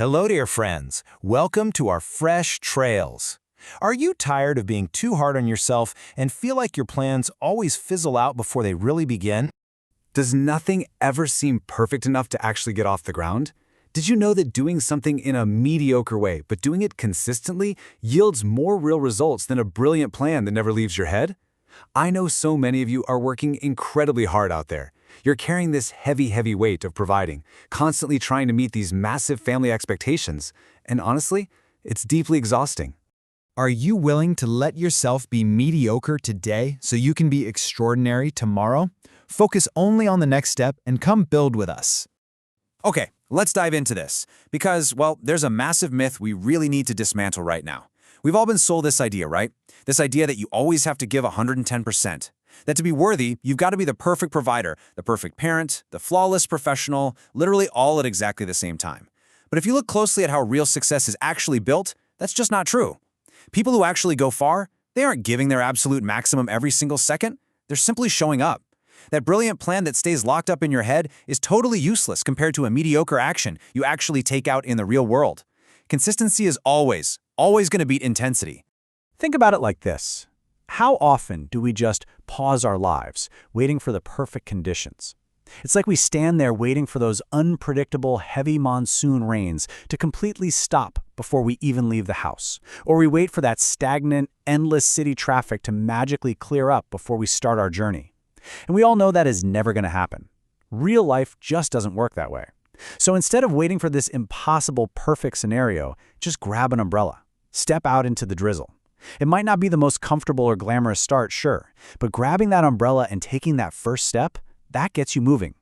Hello, dear friends. Welcome to our fresh trails. Are you tired of being too hard on yourself and feel like your plans always fizzle out before they really begin? Does nothing ever seem perfect enough to actually get off the ground? Did you know that doing something in a mediocre way, but doing it consistently, yields more real results than a brilliant plan that never leaves your head? I know so many of you are working incredibly hard out there. You're carrying this heavy weight of providing, constantly trying to meet these massive family expectations, and honestly, it's deeply exhausting. Are you willing to let yourself be mediocre today so you can be extraordinary tomorrow? Focus only on the next step and come build with us. Okay, let's dive into this, because, well, there's a massive myth we really need to dismantle right now. We've all been sold this idea, right? This idea that you always have to give 110%. That to be worthy, you've got to be the perfect provider, the perfect parent, the flawless professional, literally all at exactly the same time. But if you look closely at how real success is actually built, that's just not true. People who actually go far, they aren't giving their absolute maximum every single second. They're simply showing up. That brilliant plan that stays locked up in your head is totally useless compared to a mediocre action you actually take out in the real world. Consistency is always going to beat intensity. Think about it like this. How often do we just pause our lives, waiting for the perfect conditions? It's like we stand there waiting for those unpredictable, heavy monsoon rains to completely stop before we even leave the house. Or we wait for that stagnant, endless city traffic to magically clear up before we start our journey. And we all know that is never going to happen. Real life just doesn't work that way. So instead of waiting for this impossible perfect scenario, just grab an umbrella. Step out into the drizzle. It might not be the most comfortable or glamorous start, sure, but grabbing that umbrella and taking that first step, that gets you moving.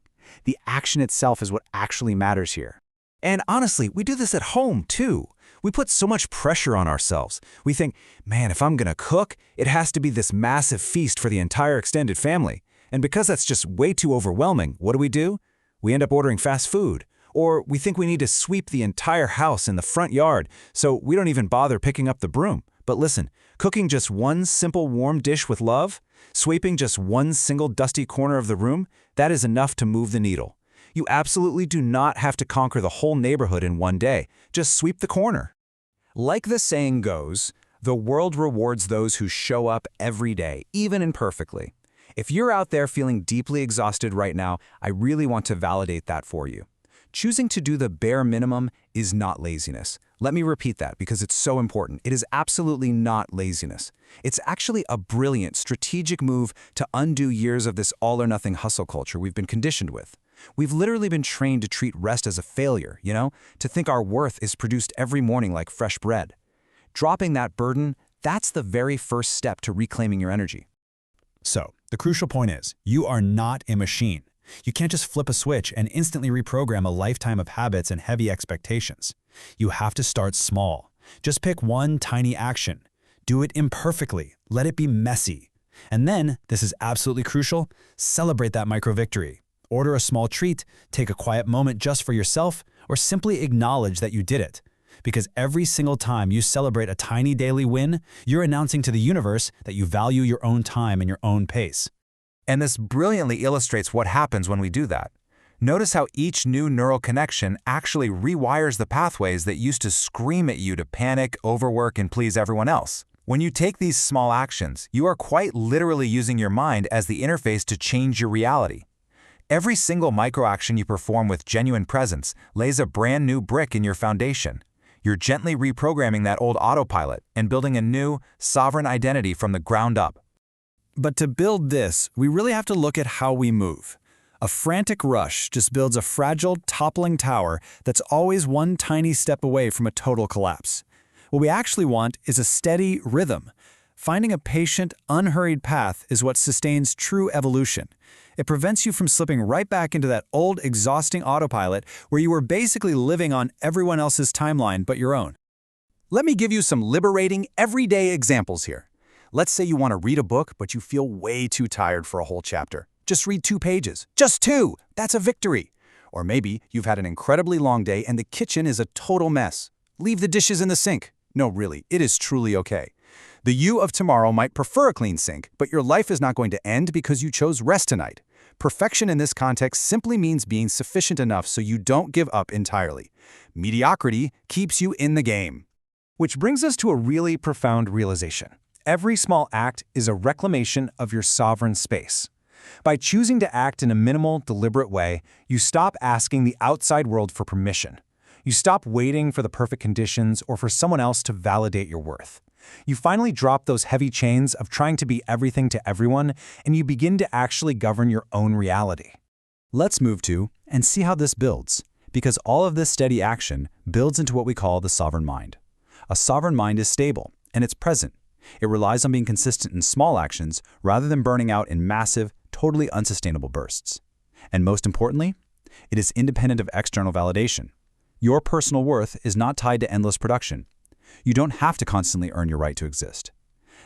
The action itself is what actually matters here. And honestly, we do this at home, too. We put so much pressure on ourselves. We think, man, if I'm gonna cook, it has to be this massive feast for the entire extended family. And because that's just way too overwhelming, what do? We end up ordering fast food. Or we think we need to sweep the entire house in the front yard, so we don't even bother picking up the broom. But listen, cooking just one simple warm dish with love, sweeping just one single dusty corner of the room, that is enough to move the needle. You absolutely do not have to conquer the whole neighborhood in one day. Just sweep the corner. Like the saying goes, the world rewards those who show up every day, even imperfectly. If you're out there feeling deeply exhausted right now, I really want to validate that for you. Choosing to do the bare minimum is not laziness. Let me repeat that because it's so important. It is absolutely not laziness. It's actually a brilliant, strategic move to undo years of this all-or-nothing hustle culture we've been conditioned with. We've literally been trained to treat rest as a failure, to think our worth is produced every morning like fresh bread. Dropping that burden, that's the very first step to reclaiming your energy. So, the crucial point is, you are not a machine. You can't just flip a switch and instantly reprogram a lifetime of habits and heavy expectations. You have to start small. Just pick one tiny action. Do it imperfectly. Let it be messy. And then, this is absolutely crucial, celebrate that micro-victory. Order a small treat, take a quiet moment just for yourself, or simply acknowledge that you did it. Because every single time you celebrate a tiny daily win, you're announcing to the universe that you value your own time and your own pace. And this brilliantly illustrates what happens when we do that. Notice how each new neural connection actually rewires the pathways that used to scream at you to panic, overwork, and please everyone else. When you take these small actions, you are quite literally using your mind as the interface to change your reality. Every single microaction you perform with genuine presence lays a brand new brick in your foundation. You're gently reprogramming that old autopilot and building a new, sovereign identity from the ground up. But to build this, we really have to look at how we move. A frantic rush just builds a fragile, toppling tower that's always one tiny step away from a total collapse. What we actually want is a steady rhythm. Finding a patient, unhurried path is what sustains true evolution. It prevents you from slipping right back into that old, exhausting autopilot where you were basically living on everyone else's timeline but your own. Let me give you some liberating, everyday examples here. Let's say you want to read a book, but you feel way too tired for a whole chapter. Just read 2 pages. Just 2! That's a victory. Or maybe you've had an incredibly long day and the kitchen is a total mess. Leave the dishes in the sink. No, really, it is truly okay. The you of tomorrow might prefer a clean sink, but your life is not going to end because you chose rest tonight. Perfection in this context simply means being sufficient enough so you don't give up entirely. Mediocrity keeps you in the game. Which brings us to a really profound realization. Every small act is a reclamation of your sovereign space. By choosing to act in a minimal, deliberate way, you stop asking the outside world for permission. You stop waiting for the perfect conditions or for someone else to validate your worth. You finally drop those heavy chains of trying to be everything to everyone, and you begin to actually govern your own reality. Let's move to and see how this builds, because all of this steady action builds into what we call the sovereign mind. A sovereign mind is stable, and it's present. It relies on being consistent in small actions rather than burning out in massive, totally unsustainable bursts. And most importantly, it is independent of external validation. Your personal worth is not tied to endless production. You don't have to constantly earn your right to exist.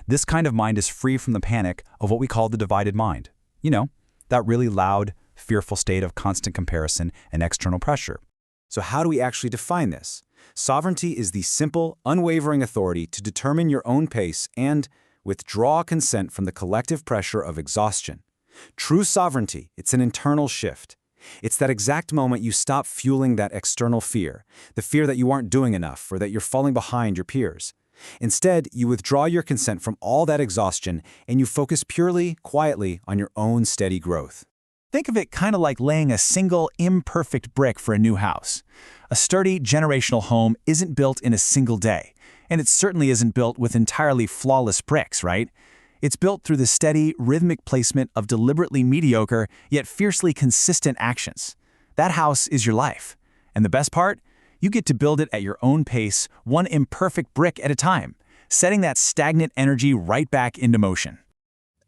This kind of mind is free from the panic of what we call the divided mind. You know, that really loud, fearful state of constant comparison and external pressure. So how do we actually define this? Sovereignty is the simple, unwavering authority to determine your own pace and withdraw consent from the collective pressure of exhaustion. True sovereignty, it's an internal shift. It's that exact moment you stop fueling that external fear, the fear that you aren't doing enough or that you're falling behind your peers. Instead, you withdraw your consent from all that exhaustion and you focus purely, quietly on your own steady growth. Think of it kind of like laying a single, imperfect brick for a new house. A sturdy, generational home isn't built in a single day, and it certainly isn't built with entirely flawless bricks, right? It's built through the steady, rhythmic placement of deliberately mediocre, yet fiercely consistent actions. That house is your life. And the best part? You get to build it at your own pace, one imperfect brick at a time, setting that stagnant energy right back into motion.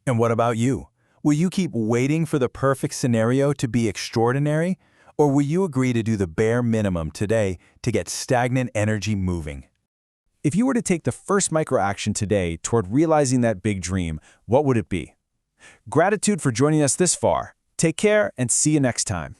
And what about you? Will you keep waiting for the perfect scenario to be extraordinary? Or will you agree to do the bare minimum today to get stagnant energy moving? If you were to take the first micro-action today toward realizing that big dream, what would it be? Gratitude for joining us this far. Take care and see you next time.